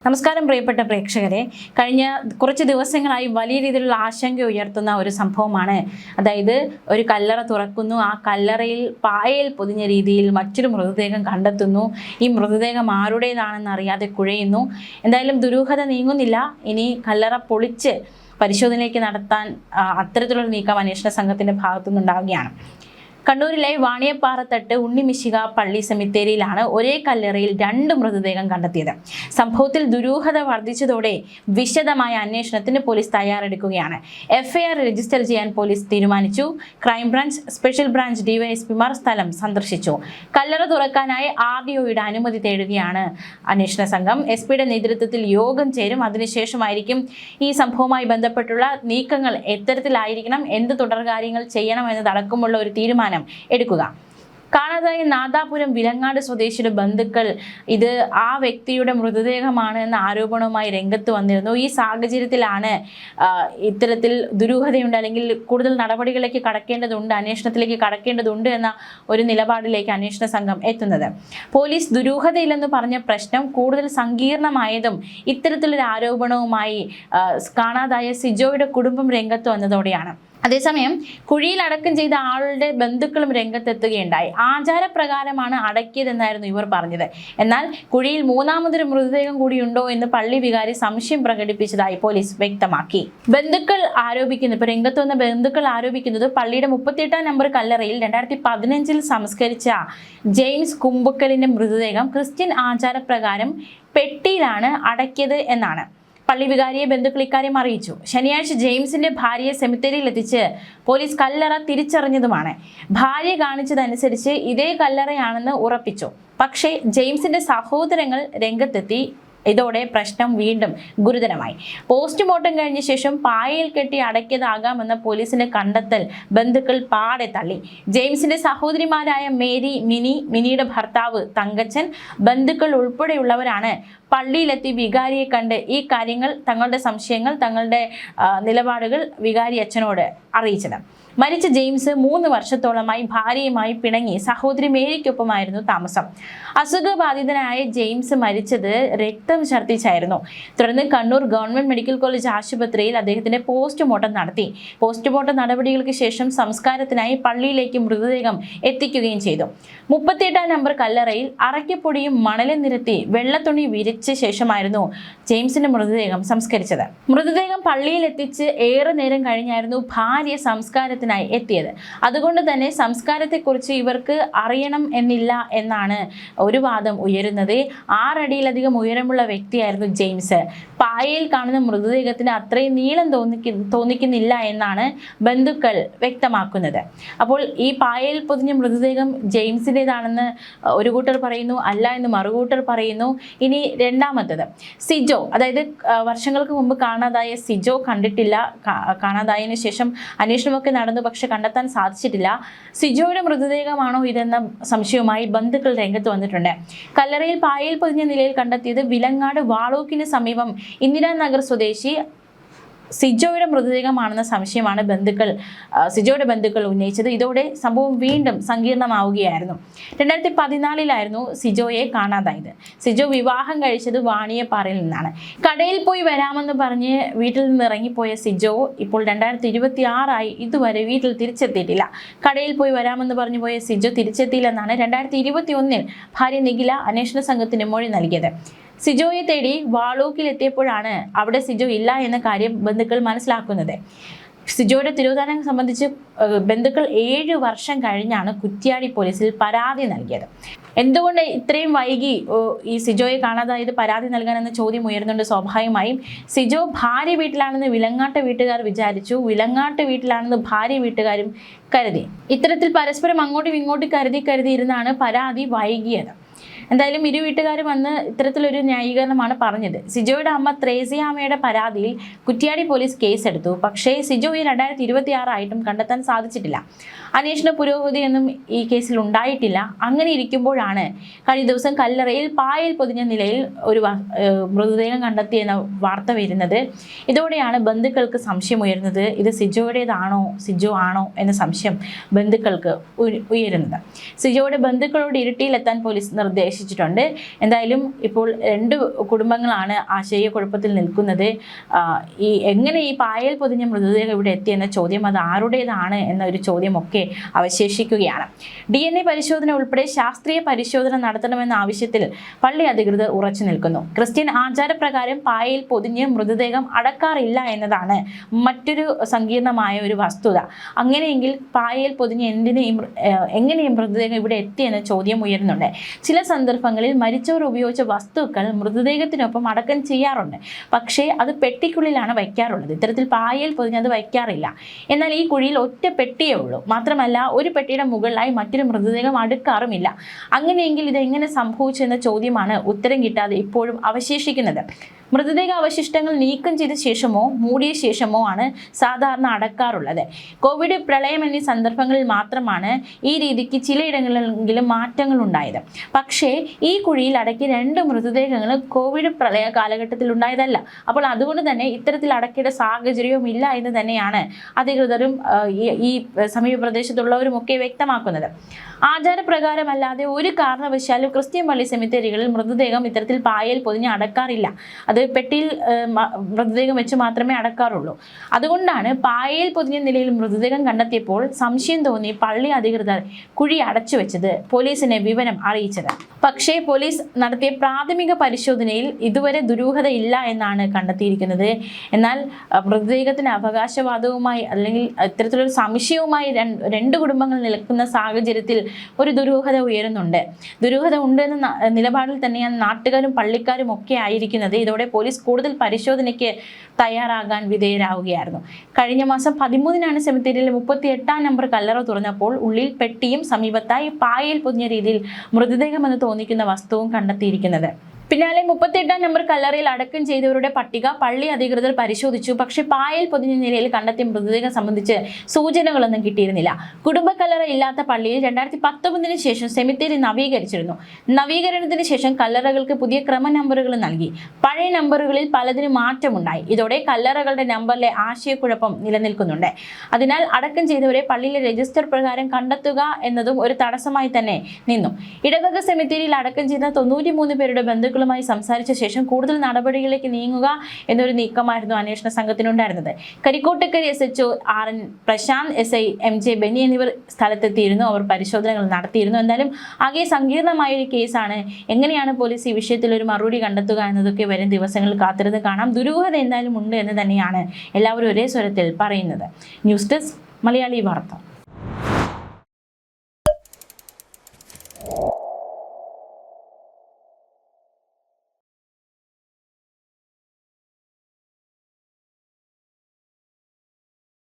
നമസ്കാരം പ്രിയപ്പെട്ട പ്രേക്ഷകരെ, കഴിഞ്ഞ കുറച്ച് ദിവസങ്ങളായി വലിയ രീതിയിലുള്ള ആശങ്ക ഉയർത്തുന്ന ഒരു സംഭവമാണ്. അതായത് ഒരു കല്ലറ തുറക്കുന്നു, ആ കല്ലറയിൽ പായയിൽ പൊതിഞ്ഞ രീതിയിൽ മറ്റൊരു മൃതദേഹം കണ്ടെത്തുന്നു. ഈ മൃതദേഹം ആരുടേതാണെന്ന് അറിയാതെ കുഴയുന്നു. എന്തായാലും ദുരൂഹത നീങ്ങുന്നില്ല. ഇനി കല്ലറ പൊളിച്ച് പരിശോധനയ്ക്ക് നടത്താൻ അത്തരത്തിലുള്ള നീക്കം അന്വേഷണ സംഘത്തിൻ്റെ ഭാഗത്തുനിന്നുണ്ടാവുകയാണ്. കണ്ണൂരിലെ വാണിയപ്പാറത്തട്ട് ഉണ്ണിമിശിക പള്ളി സെമിത്തേരിയിലാണ് ഒരേ കല്ലറയിൽ 2 മൃതദേഹം കണ്ടെത്തിയത്. സംഭവത്തിൽ ദുരൂഹത വർദ്ധിച്ചതോടെ വിശദമായ അന്വേഷണത്തിന് പോലീസ് തയ്യാറെടുക്കുകയാണ്. FIR രജിസ്റ്റർ ചെയ്യാൻ പോലീസ് തീരുമാനിച്ചു. ക്രൈംബ്രാഞ്ച്, സ്പെഷ്യൽ ബ്രാഞ്ച് DYSPമാർ സ്ഥലം സന്ദർശിച്ചു. കല്ലറ തുറക്കാനായി RDOയുടെ അനുമതി തേടുകയാണ് അന്വേഷണ സംഘം. SP-യുടെ നേതൃത്വത്തിൽ യോഗം ചേരും. അതിനുശേഷമായിരിക്കും ഈ സംഭവവുമായി ബന്ധപ്പെട്ടുള്ള നീക്കങ്ങൾ എത്തരത്തിലായിരിക്കണം, എന്ത് തുടർകാര്യങ്ങൾ ചെയ്യണം എന്നതടക്കമുള്ള ഒരു തീരുമാനം എടുക്കുക. കാണാതായ നാദാപുരം വിലങ്ങാട് സ്വദേശിയുടെ ബന്ധുക്കൾ ഇത് ആ വ്യക്തിയുടെ മൃതദേഹമാണ് എന്ന ആരോപണവുമായി രംഗത്ത് വന്നിരുന്നു. ഈ സാഹചര്യത്തിലാണ് ഇത്തരത്തിൽ ദുരൂഹതയുണ്ട്, അല്ലെങ്കിൽ കൂടുതൽ നടപടികളിലേക്ക് കടക്കേണ്ടതുണ്ട്, അന്വേഷണത്തിലേക്ക് കടക്കേണ്ടതുണ്ട് എന്ന ഒരു നിലപാടിലേക്ക് അന്വേഷണ സംഘം എത്തുന്നത്. പോലീസ് ദുരൂഹതയില്ലെന്ന് പറഞ്ഞ പ്രശ്നം കൂടുതൽ സങ്കീർണമായതും ഇത്തരത്തിലൊരു ആരോപണവുമായി കാണാതായ സിജോയുടെ കുടുംബം രംഗത്ത് വന്നതോടെയാണ്. അതേസമയം കുഴിയിൽ അടക്കം ചെയ്ത ആളുടെ ബന്ധുക്കളും രംഗത്തെത്തുകയുണ്ടായി. ആചാരപ്രകാരമാണ് അടക്കിയതെന്നായിരുന്നു ഇവർ പറഞ്ഞത്. എന്നാൽ കുഴിയിൽ മൂന്നാമതൊരു മൃതദേഹം കൂടിയുണ്ടോ എന്ന് പള്ളി വികാരി സംശയം പ്രകടിപ്പിച്ചതായി പോലീസ് വ്യക്തമാക്കി. ബന്ധുക്കൾ ആരോപിക്കുന്നു, ഇപ്പൊ രംഗത്ത് വന്ന ബന്ധുക്കൾ ആരോപിക്കുന്നത് പള്ളിയുടെ 38-ാം നമ്പർ കല്ലറയിൽ 2015 സംസ്കരിച്ച ജെയിംസ് കുമ്പക്കലിന്റെ മൃതദേഹം ക്രിസ്ത്യൻ ആചാരപ്രകാരം പെട്ടിയിലാണ് അടക്കിയത് എന്നാണ്. പള്ളി വികാരിയെ ബന്ധുക്കൾ ഇക്കാര്യം അറിയിച്ചു. ശനിയാഴ്ച ജെയിംസിന്റെ ഭാര്യയെ സെമിത്തേരിയിൽ എത്തിച്ച് പോലീസ് കല്ലറ തിരിച്ചറിഞ്ഞതുമാണ്. ഭാര്യ കാണിച്ചതനുസരിച്ച് ഇതേ കല്ലറയാണെന്ന് ഉറപ്പിച്ചു. പക്ഷേ ജെയിംസിന്റെ സഹോദരങ്ങൾ രംഗത്തെത്തി. ഇതോടെ പ്രശ്നം വീണ്ടും ഗുരുതരമായി. പോസ്റ്റ്മോർട്ടം കഴിഞ്ഞ ശേഷം പായയിൽ കെട്ടി അടക്കിയതാകാമെന്ന പോലീസിന്റെ കണ്ടെത്തൽ ബന്ധുക്കൾ പാടെ തള്ളി. ജെയിംസിന്റെ സഹോദരിമാരായ മേരി, മിനിയുടെ ഭർത്താവ് തങ്കച്ചൻ, ബന്ധുക്കൾ ഉൾപ്പെടെയുള്ളവരാണ് പള്ളിയിലെത്തി വികാരിയെ കണ്ട് ഈ കാര്യങ്ങൾ, തങ്ങളുടെ സംശയങ്ങൾ, തങ്ങളുടെ നിലപാടുകൾ വികാരി അച്ഛനോട് അറിയിച്ചത്. മരിച്ച ജെയിംസ് 3 വർഷത്തോളമായി ഭാര്യയുമായി പിണങ്ങി സഹോദരി മേരിക്കൊപ്പമായിരുന്നു താമസം. അസുഖബാധിതനായ ജെയിംസ് മരിച്ചത് രക്തം ഛർദ്ദിച്ചായിരുന്നു. തുടർന്ന് കണ്ണൂർ ഗവൺമെന്റ് മെഡിക്കൽ കോളേജ് ആശുപത്രിയിൽ അദ്ദേഹത്തിന്റെ പോസ്റ്റ്മോർട്ടം നടത്തി. പോസ്റ്റ്മോർട്ടം നടപടികൾക്ക് ശേഷം സംസ്കാരത്തിനായി പള്ളിയിലേക്ക് മൃതദേഹം എത്തിക്കുകയും ചെയ്തു. 38-ാം നമ്പർ കല്ലറയിൽ അറയ്ക്കപ്പൊടിയും മണലും നിരത്തി വെള്ളത്തുണി വിരിച്ച ശേഷമായിരുന്നു ജെയിംസിന്റെ മൃതദേഹം സംസ്കരിച്ചത്. മൃതദേഹം പള്ളിയിൽ എത്തിച്ച് ഏറെ നേരം കഴിഞ്ഞായിരുന്നു ഭാര്യ സംസ്കാരത്തിനായി എത്തിയത്. അതുകൊണ്ട് തന്നെ സംസ്കാരത്തെക്കുറിച്ച് ഇവർക്ക് അറിയണം എന്നില്ല എന്നാണ് ഒരു വാദം ഉയരുന്നത്. 6 അടിയിലധികം ഉയരമുള്ള വ്യക്തിയായിരുന്നു ജെയിംസ്. പായയിൽ കാണുന്ന മൃതദേഹത്തിന് അത്രയും നീളം തോന്നിക്കുന്നില്ല എന്നാണ് ബന്ധുക്കൾ വ്യക്തമാക്കുന്നത്. അപ്പോൾ ഈ പായയിൽ പൊതിഞ്ഞ മൃതദേഹം ജെയിംസിൻ്റെതാണെന്ന് ഒരു കൂട്ടർ പറയുന്നു, അല്ല എന്ന് മറുകൂട്ടർ പറയുന്നു. ഇനി രണ്ടാമത്തത് സിജോ, അതായത് വർഷങ്ങൾക്ക് മുമ്പ് കാണാതായ സിജോ കണ്ടിട്ടില്ല. കാണാതായതിനു ശേഷം അന്വേഷണമൊക്കെ നടന്നു, പക്ഷെ കണ്ടെത്താൻ സാധിച്ചിട്ടില്ല. സിജോയുടെ മൃതദേഹമാണോ ഇതെന്ന സംശയവുമായി ബന്ധുക്കൾ രംഗത്ത് വന്നിട്ടുണ്ട്. കല്ലറയിൽ പായയിൽ പൊതിഞ്ഞ നിലയിൽ കണ്ടെത്തിയത് വിലങ്ങാട് വാളൂക്കിന് സമീപം ഇന്ദിരാനഗർ സ്വദേശി സിജോയുടെ മൃതദേഹമാണെന്ന സംശയമാണ് സിജോയുടെ ബന്ധുക്കൾ ഉന്നയിച്ചത്. ഇതോടെ സംഭവം വീണ്ടും സങ്കീർണമാവുകയായിരുന്നു. 2014 സിജോയെ കാണാതായത്. സിജോ വിവാഹം കഴിച്ചത് വാണിയപ്പാറയിൽ നിന്നാണ്. കടയിൽ പോയി വരാമെന്ന് പറഞ്ഞ് വീട്ടിൽ നിന്ന് ഇറങ്ങിപ്പോയ സിജോ ഇപ്പോൾ 2026 ഇതുവരെ വീട്ടിൽ തിരിച്ചെത്തിയിട്ടില്ല. കടയിൽ പോയി വരാമെന്ന് പറഞ്ഞു പോയ സിജോ തിരിച്ചെത്തിയില്ലെന്നാണ് 2021 ഭാര്യ നിഖില അന്വേഷണ സംഘത്തിന് മൊഴി നൽകിയത്. സിജോയെ തേടി വാളൂക്കിലെത്തിയപ്പോഴാണ് അവിടെ സിജോ ഇല്ല എന്ന കാര്യം ബന്ധുക്കൾ മനസ്സിലാക്കുന്നത്. സിജോയുടെ തിരോധാനം സംബന്ധിച്ച് ബന്ധുക്കൾ 7 വർഷം കഴിഞ്ഞാണ് കുറ്റ്യാടി പോലീസിൽ പരാതി നൽകിയത്. എന്തുകൊണ്ട് ഇത്രയും വൈകി ഈ സിജോയെ കാണാതായത് പരാതി നൽകാനെന്ന ചോദ്യം ഉയർന്നുണ്ട്. സ്വാഭാവികമായും സിജോ ഭാര്യ വീട്ടിലാണെന്ന് വിലങ്ങാട്ട് വീട്ടുകാർ വിചാരിച്ചു. വിലങ്ങാട്ട് വീട്ടിലാണെന്ന് ഭാര്യ വീട്ടുകാരും കരുതി. ഇത്തരത്തിൽ പരസ്പരം അങ്ങോട്ടും ഇങ്ങോട്ടും കരുതിയിരുന്നാണ് പരാതി വൈകിയത്. എന്തായാലും ഇരു വീട്ടുകാരും വന്ന് ഇത്തരത്തിലൊരു ന്യായീകരണമാണ് പറഞ്ഞത്. സിജോയുടെ അമ്മ ത്രേസ്യാമ്മയുടെ പരാതിയിൽ കുറ്റ്യാടി പോലീസ് കേസെടുത്തു. പക്ഷേ സിജോ 2026 കണ്ടെത്താൻ സാധിച്ചിട്ടില്ല. അന്വേഷണ പുരോഗതിയൊന്നും ഈ കേസിൽ ഉണ്ടായിട്ടില്ല. അങ്ങനെ ഇരിക്കുമ്പോഴാണ് കഴിഞ്ഞ ദിവസം കല്ലറയിൽ പായയിൽ പൊതിഞ്ഞ നിലയിൽ ഒരു മൃതദേഹം കണ്ടെത്തിയെന്ന വാർത്ത വരുന്നത്. ഇതോടെയാണ് ബന്ധുക്കൾക്ക് സംശയമുയരുന്നത്. ഇത് സിജോ ആണോ എന്ന സംശയം ബന്ധുക്കൾക്ക് ഉയരുന്നത്. സിജോയുടെ ബന്ധുക്കളോട് ഇരിട്ടിയിലെത്താൻ പോലീസ് നിർദ്ദേശിച്ചു. നിർദ്ദേശിച്ചിട്ടുണ്ട്. എന്തായാലും ഇപ്പോൾ 2 കുടുംബങ്ങളാണ് ആശയക്കുഴപ്പത്തിൽ നിൽക്കുന്നത്. എങ്ങനെ ഈ പായൽ പൊതിഞ്ഞ മൃതദേഹം ഇവിടെ എത്തിയെന്ന ചോദ്യം, അത് ആരുടേതാണ് എന്ന ഒരു ചോദ്യമൊക്കെ അവശേഷിക്കുകയാണ്. DNA പരിശോധന ഉൾപ്പെടെ ശാസ്ത്രീയ പരിശോധന നടത്തണമെന്ന ആവശ്യത്തിൽ പള്ളി അധികൃതർ ഉറച്ചു നിൽക്കുന്നു. ക്രിസ്ത്യൻ ആചാരപ്രകാരം പായയിൽ പൊതിഞ്ഞ് മൃതദേഹം അടക്കാറില്ല എന്നതാണ് മറ്റൊരു സങ്കീർണമായ ഒരു വസ്തുത. അങ്ങനെയെങ്കിൽ പായയിൽ പൊതിഞ്ഞ് എങ്ങനെ മൃതദേഹം ഇവിടെ എത്തിയെന്ന ചോദ്യം ഉയരുന്നുണ്ട്. ചില സന്ദർഭങ്ങളിൽ മരിച്ചവർ ഉപയോഗിച്ച വസ്തുക്കൾ മൃതദേഹത്തിനൊപ്പം അടക്കം ചെയ്യാറുണ്ട്. പക്ഷേ അത് പെട്ടിക്കുള്ളിലാണ് വയ്ക്കാറുള്ളത്. ഇത്തരത്തിൽ പായയിൽ പൊതിഞ്ഞ് അത് വയ്ക്കാറില്ല. എന്നാൽ ഈ കുഴിയിൽ ഒറ്റ പെട്ടിയേ ഉള്ളൂ. മാത്രമല്ല ഒരു പെട്ടിയുടെ മുകളിലായി മറ്റൊരു മൃതദേഹം അടുക്കാറുമില്ല. അങ്ങനെയെങ്കിൽ ഇതെങ്ങനെ സംഭവിച്ചു എന്ന ചോദ്യമാണ് ഉത്തരം കിട്ടാതെ ഇപ്പോഴും അവശേഷിക്കുന്നത്. മൃതദേഹ അവശിഷ്ടങ്ങൾ നീക്കം ചെയ്ത ശേഷമോ മൂടിയ ശേഷമോ ആണ് സാധാരണ അടക്കാറുള്ളത്. കോവിഡ്, പ്രളയം എന്നീ സന്ദർഭങ്ങളിൽ മാത്രമാണ് ഈ രീതിക്ക് ചിലയിടങ്ങളിലെങ്കിലും മാറ്റങ്ങൾ ഉണ്ടായത്. പക്ഷേ ഈ കുഴിയിൽ അടക്കിയ 2 മൃതദേഹങ്ങൾ കോവിഡ് പ്രളയ കാലഘട്ടത്തിൽ ഉണ്ടായതല്ല. അപ്പോൾ അതുകൊണ്ട് തന്നെ ഇത്തരത്തിൽ അടക്കേണ്ട സാഹചര്യവും ഇല്ല എന്ന് തന്നെയാണ് അധികൃതരും ഈ സമീപ പ്രദേശത്തുള്ളവരും ഒക്കെ വ്യക്തമാക്കുന്നത്. ആചാരപ്രകാരമല്ലാതെ ഒരു കാരണവശാലും ക്രിസ്ത്യൻ പള്ളി സെമിത്തേരികളിൽ മൃതദേഹം ഇത്തരത്തിൽ പായൽ പൊതിഞ്ഞ് അടക്കാറില്ല. അത് പെട്ടിയിൽ മൃതദേഹം വെച്ച് മാത്രമേ അടക്കാറുള്ളൂ. അതുകൊണ്ടാണ് പായയിൽ പൊതിഞ്ഞ നിലയിൽ മൃതദേഹം കണ്ടെത്തിയപ്പോൾ സംശയം തോന്നി പള്ളി അധികൃതർ കുഴി അടച്ചു വെച്ചത് പോലീസിനെ വിവരം അറിയിച്ചത്. പക്ഷേ പോലീസ് നടത്തിയ പ്രാഥമിക പരിശോധനയിൽ ഇതുവരെ ദുരൂഹതയില്ല എന്നാണ് കണ്ടെത്തിയിരിക്കുന്നത്. എന്നാൽ മൃതദേഹത്തിന് അവകാശവാദവുമായി അല്ലെങ്കിൽ ഇത്തരത്തിലൊരു സംശയവുമായി 2 കുടുംബങ്ങൾ നിൽക്കുന്ന സാഹചര്യത്തിൽ ഒരു ദുരൂഹത ഉയരുന്നുണ്ട്. ദുരൂഹത ഉണ്ട് എന്ന നിലപാടിൽ തന്നെയാണ് നാട്ടുകാരും പള്ളിക്കാരും ഒക്കെ ആയിരിക്കുന്നത്. ഇതോടെ പോലീസ് കൂടുതൽ പരിശോധനയ്ക്ക് തയ്യാറാകാൻ വിധേയരാവുകയായിരുന്നു. കഴിഞ്ഞ മാസം 13-നാണ് സെമിത്തേരിയിലെ 38-ാം നമ്പർ കല്ലറ തുറന്നപ്പോൾ ഉള്ളിൽ പെട്ടിയും സമീപത്തായി പായയിൽ പൊതിഞ്ഞ രീതിയിൽ മൃതദേഹമെന്ന് തോന്നിക്കുന്ന വസ്തുവും കണ്ടെത്തിയിരിക്കുന്നത്. പിന്നാലെ 38-ാം നമ്പർ കല്ലറയിൽ അടക്കം ചെയ്തവരുടെ പട്ടിക പള്ളി അധികൃതർ പരിശോധിച്ചു. പക്ഷേ പായൽ പൊതിഞ്ഞ നിലയിൽ കണ്ടെത്തിയ മൃതദേഹം സംബന്ധിച്ച് സൂചനകളൊന്നും കിട്ടിയിരുന്നില്ല. കുടുംബക്കല്ലറ ഇല്ലാത്ത പള്ളിയിൽ 2019-ന് ശേഷം സെമിത്തേരി നവീകരിച്ചിരുന്നു. നവീകരണത്തിന് ശേഷം കല്ലറകൾക്ക് പുതിയ ക്രമ നമ്പറുകൾ നൽകി. പഴയ നമ്പറുകളിൽ പലതിനും മാറ്റമുണ്ടായി. ഇതോടെ കല്ലറകളുടെ നമ്പറിലെ ആശയക്കുഴപ്പം നിലനിൽക്കുന്നുണ്ട്. അതിനാൽ അടക്കം ചെയ്തവരെ പള്ളിയിലെ രജിസ്റ്റർ പ്രകാരം കണ്ടെത്തുക എന്നതും ഒരു തടസ്സമായി തന്നെ നിന്നു. ഇടവക സെമിത്തേരിയിൽ അടക്കം ചെയ്ത 93 പേരുടെ ബന്ധുക്കൾ സംസാരിച്ച ശേഷം കൂടുതൽ നടപടികളിലേക്ക് നീങ്ങുക എന്നൊരു നീക്കമായിരുന്നു അന്വേഷണ സംഘത്തിനുണ്ടായിരുന്നത്. കരിക്കോട്ടക്കര SHO RN Prashant, SI MJ Benny എന്നിവർ സ്ഥലത്തെത്തിയിരുന്നു. അവർ പരിശോധനകൾ നടത്തിയിരുന്നു. എന്തായാലും ആകെ സങ്കീർണമായ ഒരു കേസാണ്. എങ്ങനെയാണ് പോലീസ് ഈ വിഷയത്തിൽ ഒരു മറുപടി കണ്ടെത്തുക എന്നതൊക്കെ വരും ദിവസങ്ങളിൽ കാത്തിരുന്ന് കാണാം. ദുരൂഹത എന്തായാലും ഉണ്ട് എന്ന് തന്നെയാണ് എല്ലാവരും ഒരേ സ്വരത്തിൽ പറയുന്നത്. ന്യൂസ് ഡെസ്ക് മലയാളി വാർത്ത.